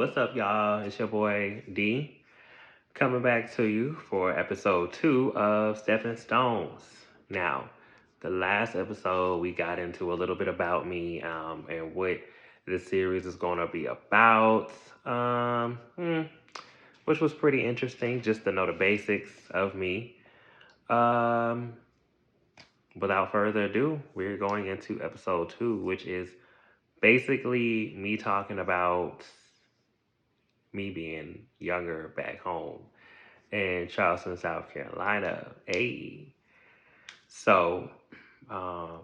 What's up, y'all? It's your boy D coming back to you for episode 2 of Steppin Stones. Now, the last episode we got into a little bit about me and what this series is going to be about, um, hmm, which was pretty interesting just to know the basics of me. Um, Without further ado, we're going into episode 2, which is basically me talking about me being younger back home in Charleston, South Carolina. Hey, so um,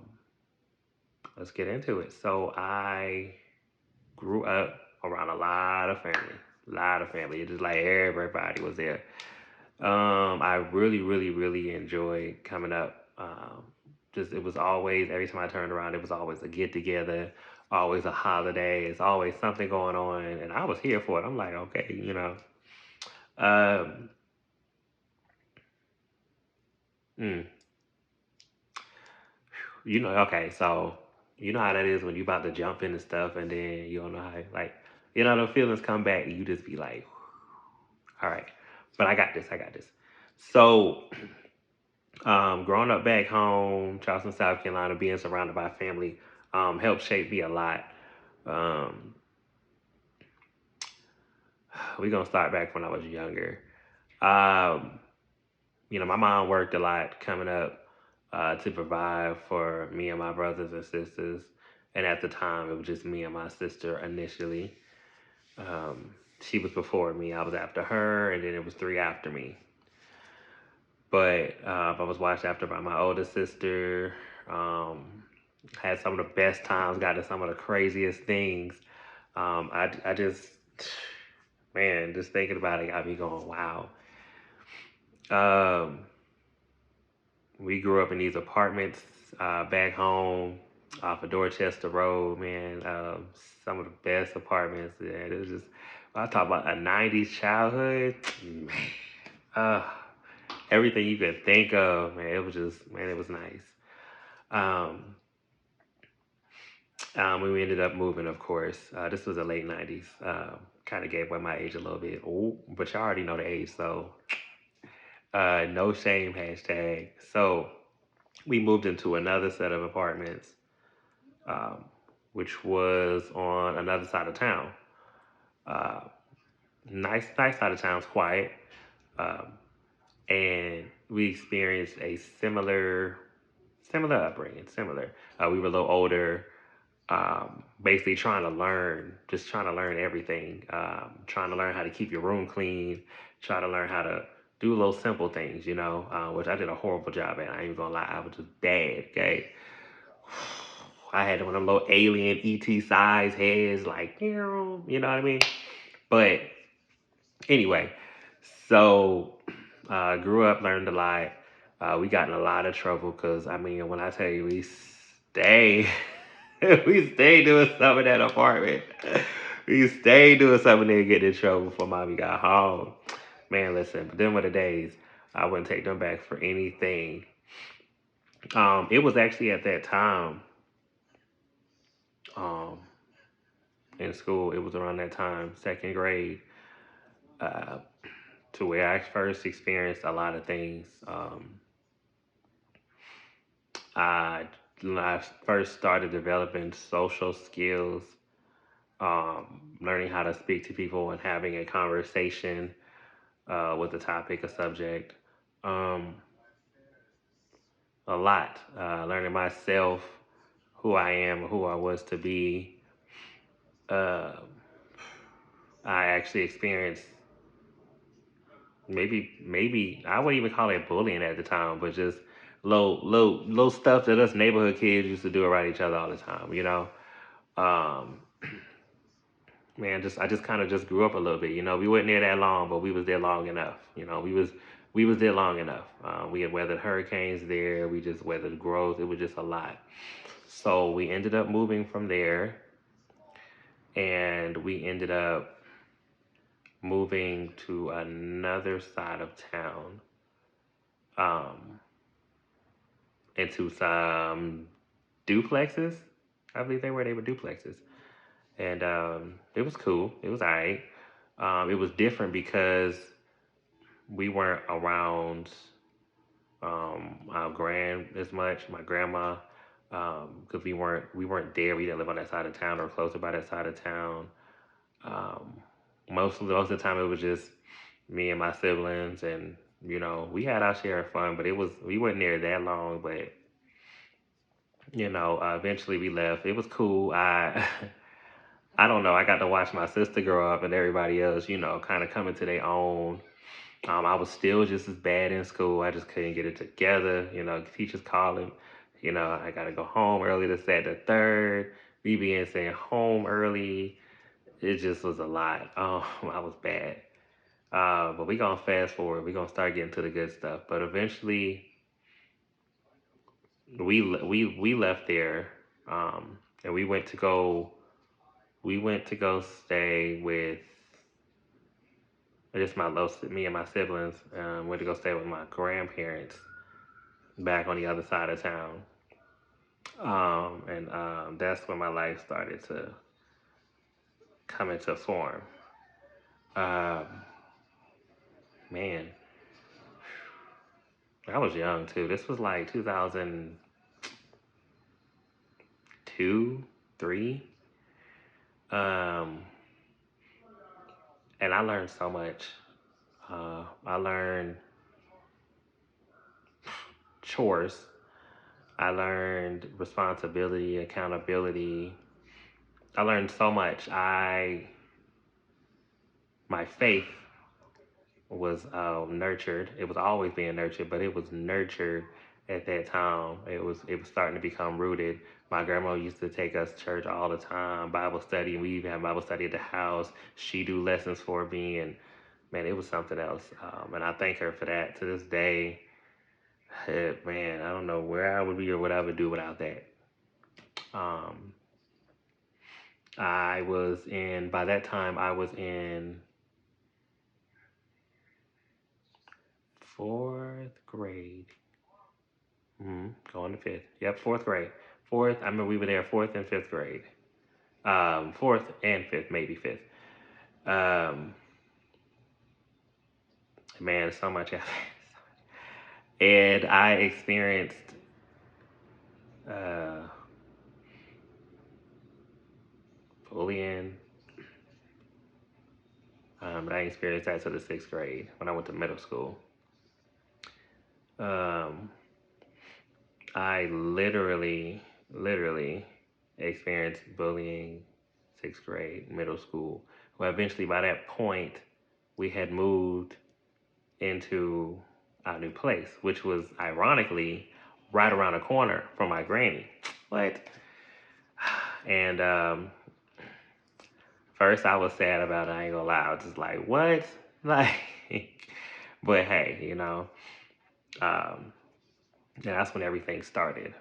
let's get into it. So I grew up around a lot of family. It's just like everybody was there. I really, really, really enjoyed coming up. Just it was always every time I turned around, it was always a get together, always a holiday. It's always something going on, and I was here for it. I'm like, okay. Um, mm, okay, so you know how that is when you about to jump into stuff and then you don't know how, like, the feelings come back and you just be like, all right, but I got this. So, growing up back home, Charleston, South Carolina, being surrounded by family, helped shape me a lot. Um, we're gonna start back when I was younger. Um, my mom worked a lot coming up to provide for me and my brothers and sisters. And at the time, it was just me and my sister initially. She was before me, I was after her, and then it was three after me. But I was watched after by my older sister. Had some of the best times, got to some of the craziest things. I just, man, just thinking about it got me going, wow. Um, we grew up in these apartments back home off of Dorchester Road, man. Some of the best apartments. Yeah, it was just, I talk about a 90s childhood, man. Uh, Everything you could think of, man. It was just, man, it was nice. Um, we ended up moving, of course. This was the late 90s. Kind of gave away my age a little bit. Ooh, but you already know the age, so no shame hashtag. So we moved into another set of apartments, um, which was on another side of town. Uh, nice side of town's quiet, um, and we experienced a similar upbringing. Similar. We were a little older. Basically just trying to learn everything. Trying to learn how to keep your room clean. Try to learn how to do little simple things, which I did a horrible job at. I ain't even gonna lie, I was just bad. Okay, I had one of them little alien ET size heads, like, you know what I mean? But anyway, so grew up, learned a lot. We got in a lot of trouble because, I mean, when I tell you we stay, we stayed doing something in that apartment. We stayed doing something there, getting in trouble before mommy got home. Man, listen, but them were the days. I wouldn't take them back for anything. It was actually at that time, um, in school. It was around that time, second grade, uh, to where I first experienced a lot of things. I, I first started developing social skills, learning how to speak to people and having a conversation with a topic, a subject. Um, a lot. Learning myself, who I am, who I was to be. Uh, I actually experienced maybe I wouldn't even call it bullying at the time, but just low stuff that us neighborhood kids used to do around each other all the time. Um, man, just I just kind of just grew up a little bit. We weren't there that long, but we was there long enough. We was there long enough. We had weathered hurricanes there. We just weathered growth. It was just a lot. So we ended up moving from there, and we ended up moving to another side of town, um, into some duplexes. I believe they were duplexes, and it was cool. It was alright. It was different because we weren't around our grand as much, my grandma, because we weren't there. We didn't live on that side of town or closer by that side of town. Um, most of the time, it was just me and my siblings, and we had our share of fun, but we weren't there that long. But eventually we left. It was cool. I don't know. I got to watch my sister grow up and everybody else, kind of coming to their own. I was still just as bad in school. I just couldn't get it together. Teachers calling. I got to go home early to set the third. Me being sent home early. It just was a lot. I was bad. But we gonna fast forward. We gonna start getting to the good stuff. But eventually, we left there, and we went to go stay with just me and my siblings. Went to go stay with my grandparents back on the other side of town. And that's when my life started to come into form. Um, Man, I was young too. This was like 2002, three. Um, and I learned so much. I learned chores. I learned responsibility, accountability. I learned so much. My faith was nurtured. It was always being nurtured, but it was nurtured at that time. It was starting to become rooted. My grandma used to take us to church all the time, Bible study, and we even had Bible study at the house. She do lessons for me, and man, it was something else. And I thank her for that. To this day, man, I don't know where I would be or what I would do without that. Um, by that time, I was in fourth grade. Going to fifth. Yep, fourth grade. Fourth, I remember we were there fourth and fifth grade. Fourth and fifth, maybe fifth. Um, man, so much happened. And I experienced uh, bullying, but I experienced that to the sixth grade when I went to middle school. Um, I literally experienced bullying sixth grade, middle school. Well, eventually, by that point, we had moved into our new place, which was ironically right around the corner from my granny. What? And first, I was sad about it. I ain't gonna lie. I was just like, what? Like, but hey, um, and that's when everything started.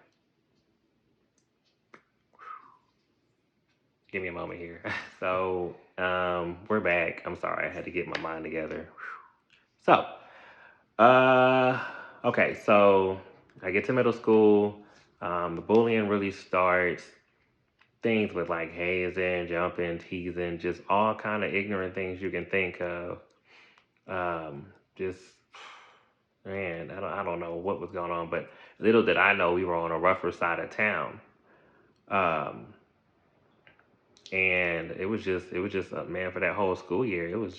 Give me a moment here. So, we're back. I'm sorry, I had to get my mind together. So, uh, okay, so I get to middle school. The bullying really starts. Things with like hazing, jumping, teasing, just all kind of ignorant things you can think of. Just man, I don't know what was going on, but little did I know we were on a rougher side of town. Um, and it was just man, for that whole school year, it was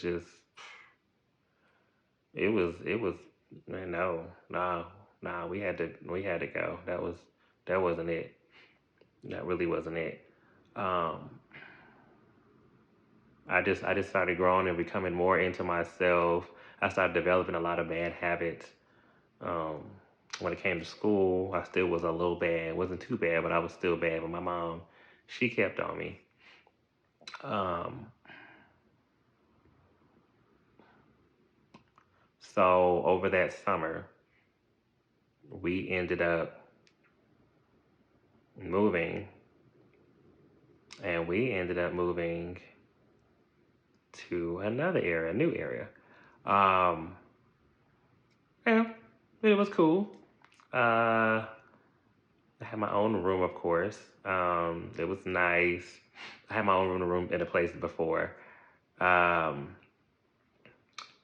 man, no, we had to go. That wasn't it. That really wasn't it. Um, I just started growing and becoming more into myself. I started developing a lot of bad habits. Um, when it came to school, I still was a little bad. It wasn't too bad, but I was still bad. But my mom, she kept on me. Um, so over that summer, we ended up moving, and we ended up moving to another area, a new area. Um, yeah, it was cool. Uh, I had my own room, of course. It was nice. I had my own room in a place before. Um,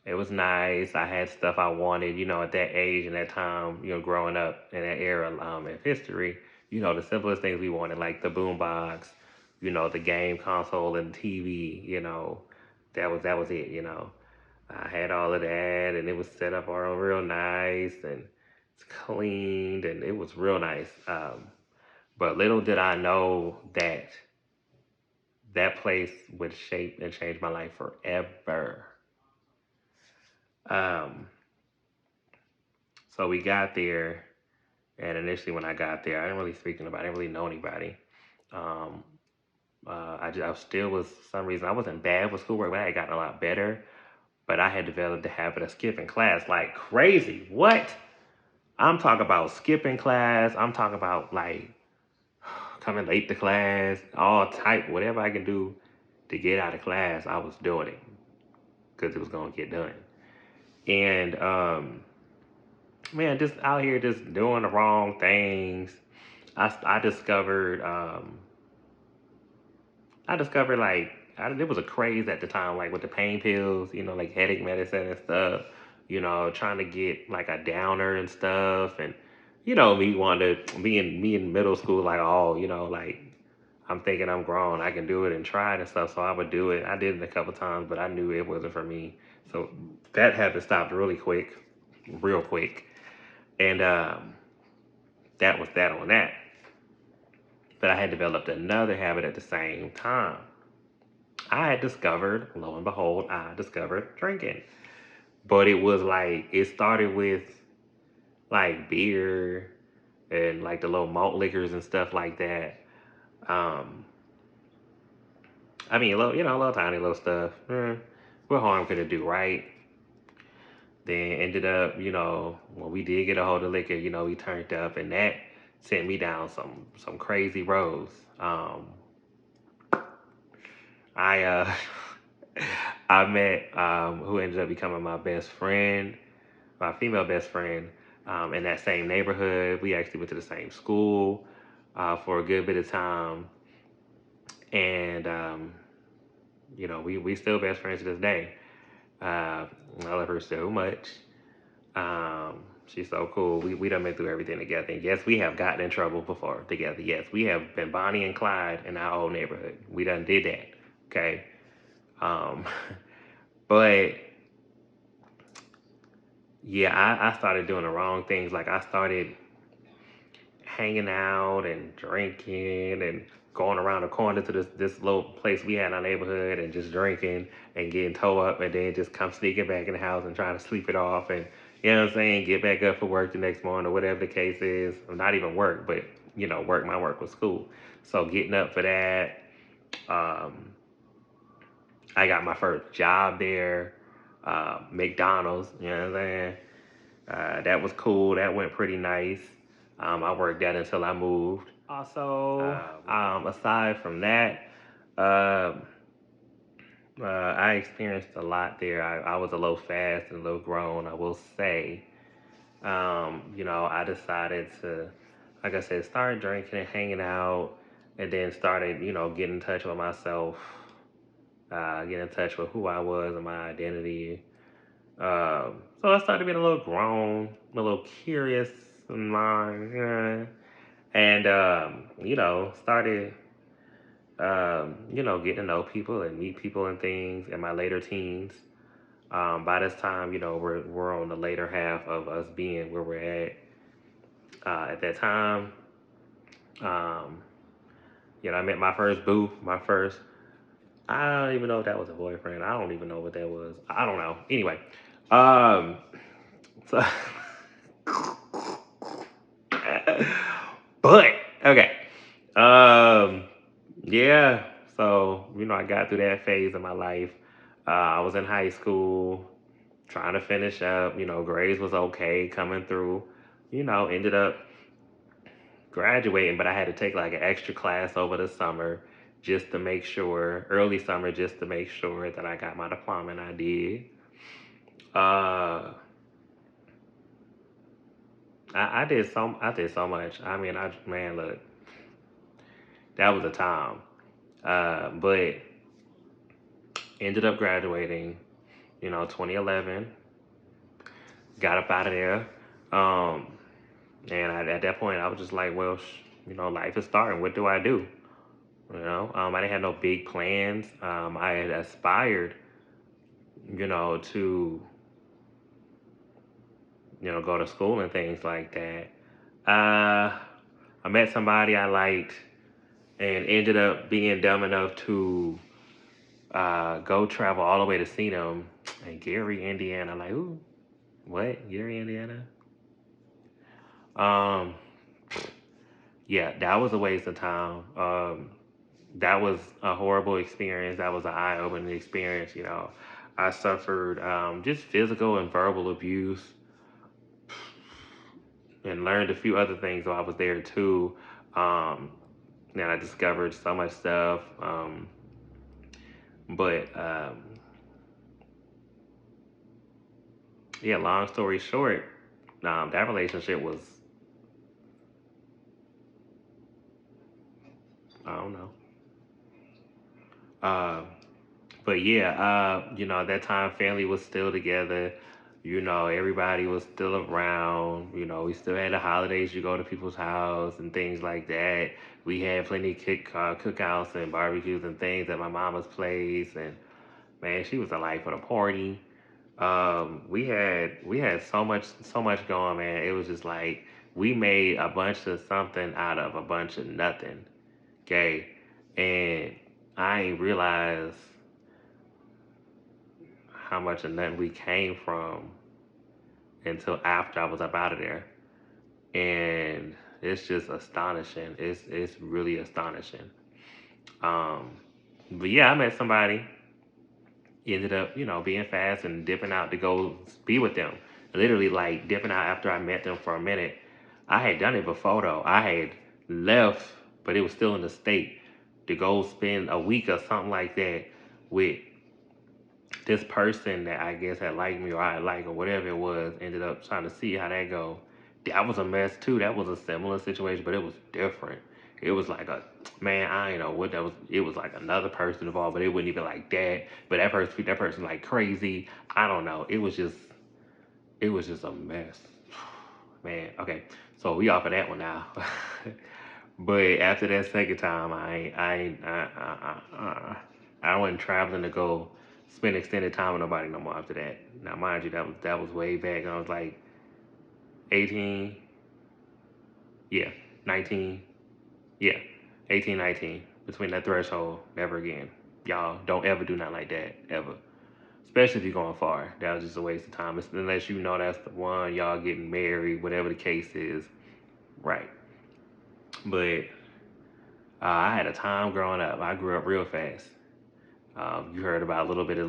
it was nice. I had stuff I wanted, at that age and that time, growing up in that era of history. The simplest things we wanted, like the boombox, the game console and TV. That was it. I had all of that, and it was set up all real nice, and it's cleaned, and it was real nice. But little did I know that that place would shape and change my life forever. Um, so we got there, and initially when I got there, I didn't really speak to nobody. I didn't really know anybody. Um, I still was, for some reason, I wasn't bad with schoolwork, but I had gotten a lot better. But I had developed the habit of skipping class like crazy. What? I'm talking about skipping class. I'm talking about like coming late to class, all type, whatever I can do to get out of class, I was doing it because it was gonna get done. And man, just out here just doing the wrong things. I discovered like there was a craze at the time, like with the pain pills, like headache medicine and stuff. Trying to get like a downer and stuff, and me in middle school, like oh, like I'm thinking I'm grown, I can do it and try it and stuff. So I would do it. I did it a couple times, but I knew it wasn't for me. So that had to stop really quick, real quick, and that was that on that. But I had developed another habit at the same time. I had discovered, lo and behold, I discovered drinking. But it was like, it started with like beer and like the little malt liquors and stuff like that. Um, I mean, a little tiny little stuff. What harm could it do, right? Then ended up, when we did get a hold of liquor, we turned up, and that sent me down some crazy roads. I I met who ended up becoming my best friend, my female best friend, in that same neighborhood. We actually went to the same school for a good bit of time, and we still best friends to this day. I love her so much. She's so cool. We done been through everything together. And yes, we have gotten in trouble before together. Yes, we have been Bonnie and Clyde in our old neighborhood. We done did that. Okay. Um, but yeah, I started doing the wrong things. Like I started hanging out and drinking and going around the corner to this little place we had in our neighborhood and just drinking and getting towed up, and then just come sneaking back in the house and trying to sleep it off, and get back up for work the next morning or whatever the case is. Or not even work, but work. My work was school. So getting up for that. Um, I got my first job there, McDonald's. You know what I'm saying? That was cool. That went pretty nice. I worked that until I moved. Also, aside from that, uh, I experienced a lot there. I was a little fast and a little grown, I will say. I decided to, like I said, start drinking and hanging out, and then started, getting in touch with myself, getting in touch with who I was and my identity. So I started being a little grown, a little curious in mind, and started getting to know people and meet people and things in my later teens. By this time, we're on the later half of us being where we're at. At that time, um, I met my first boo, my first. I don't even know if that was a boyfriend. I don't even know what that was. I don't know. Anyway, um, so, but okay. Um, yeah. So I got through that phase of my life. I was in high school, trying to finish up. Grades was okay, coming through. Ended up graduating, but I had to take like an extra class over the summer just to make sure, early summer, just to make sure that I got my diploma, and I did. Uh, I did so much. I mean, man, look, that was a time. But ended up graduating, 2011. Got up out of there. Um, and at that point, I was just like, well, life is starting. What do I do? I didn't have no big plans. I had aspired, to, go to school and things like that. Uh, I met somebody I liked and ended up being dumb enough to go travel all the way to see them in Gary, Indiana. Like, ooh, what? Gary, Indiana? Um, yeah, that was a waste of time. That was a horrible experience. That was an eye-opening experience. I suffered just physical and verbal abuse, and learned a few other things while I was there too. Um, and I discovered so much stuff. But yeah, long story short, that relationship was, I don't know. Uh, but yeah, at that time, family was still together. Everybody was still around. We still had the holidays. You go to people's house and things like that. We had plenty of cookouts and barbecues and things at my mama's place. And man, she was the life of the party. We had so much going, man. It was just like we made a bunch of something out of a bunch of nothing. Okay, and I ain't realized how much of nothing we came from until after I was up out of there. And it's just astonishing. It's really astonishing. Um, but yeah, I met somebody, ended up, being fast and dipping out to go be with them. Literally like dipping out after I met them for a minute. I had done it before though. I had left, but it was still in the state to go spend a week or something like that with this person that I guess had liked me or I had liked or whatever it was. Ended up trying to see how that go. That was a mess too. That was a similar situation, but it was different. It was like a man. I ain't know what that was. It was like another person involved, but it wasn't even like that. But that person like crazy. I don't know. It was just a mess, man. Okay, so we off of that one now. But after that second time, I wasn't traveling to go spend extended time with nobody no more after that. Now, mind you, that was way back. I was like 18, yeah, 19, yeah, 18, 19. Between that threshold, never again. Y'all don't ever do nothing like that ever. Especially if you're going far. That was just a waste of time. Unless you know that's the one, y'all getting married, whatever the case is, right? But I had a time growing up. I grew up real fast. You heard about a little bit, a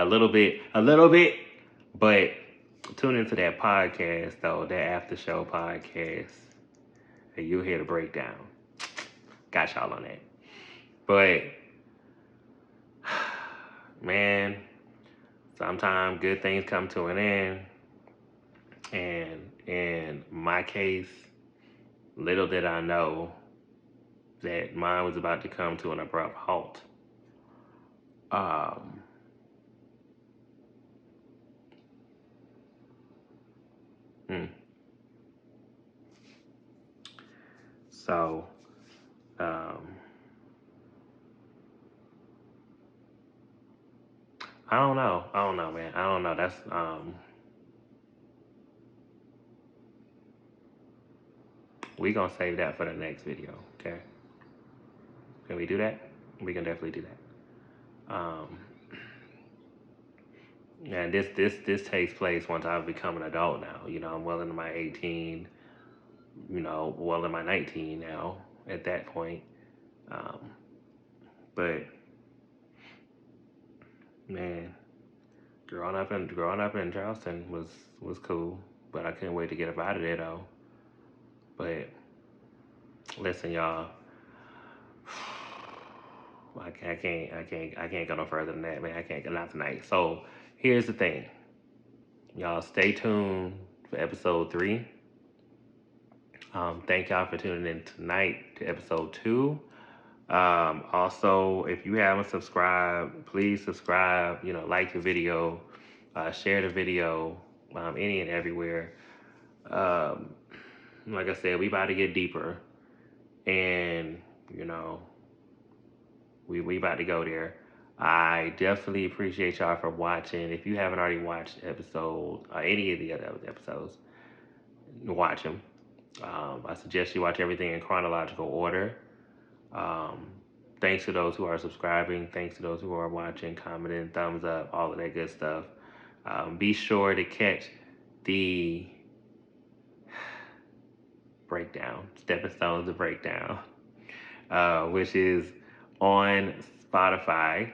little bit. But tune into that podcast though, that after show podcast, and you'll hear the breakdown. Got y'all on that. But man, sometimes good things come to an end, and in my case, little did I know that mine was about to come to an abrupt halt. Um, hmm. So, um, I don't know. I don't know, man. I don't know. We gonna save that for the next video. Okay? Can we do that? We can definitely do that. And this takes place once I've become an adult now. I'm well into my 18. Well in my 19 now. At that point, um, but man, growing up in Charleston was cool. But I couldn't wait to get up out of there though. But listen, y'all. I can't go no further than that, man. I can't go not tonight. So here's the thing, y'all. Stay tuned for episode 3. Thank y'all for tuning in tonight to episode 2. Also, if you haven't subscribed, please subscribe. Like the video, share the video, any and everywhere. Um, like I said, we about to get deeper, and you know, we about to go there. I definitely appreciate y'all for watching. If you haven't already watched episode any of the other episodes, watch them. I suggest you watch everything in chronological order. Um, Thanks to those who are subscribing. Thanks to those who are watching, commenting, thumbs up, all of that good stuff. Be sure to catch the breakdown, Steppin Stonez, the breakdown, which is on Spotify,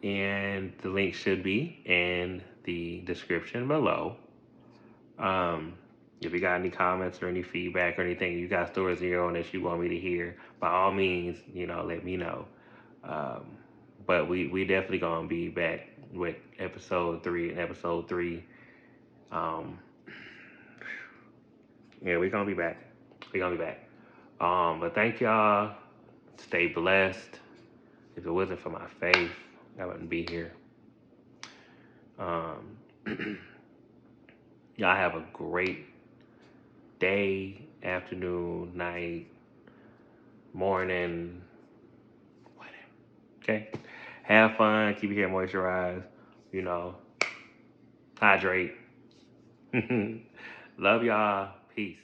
and the link should be in the description below. Um, if you got any comments or any feedback or anything, you got stories of your own that you want me to hear, by all means, let me know. Um, but we definitely gonna be back with episode 3 and episode 3. Um, yeah, we're gonna be back. We're gonna be back. But thank y'all. Stay blessed. If it wasn't for my faith, I wouldn't be here. Um, y'all have a great day, afternoon, night, morning, whatever. Okay? Have fun. Keep your hair moisturized. You know, hydrate. Love y'all. Peace.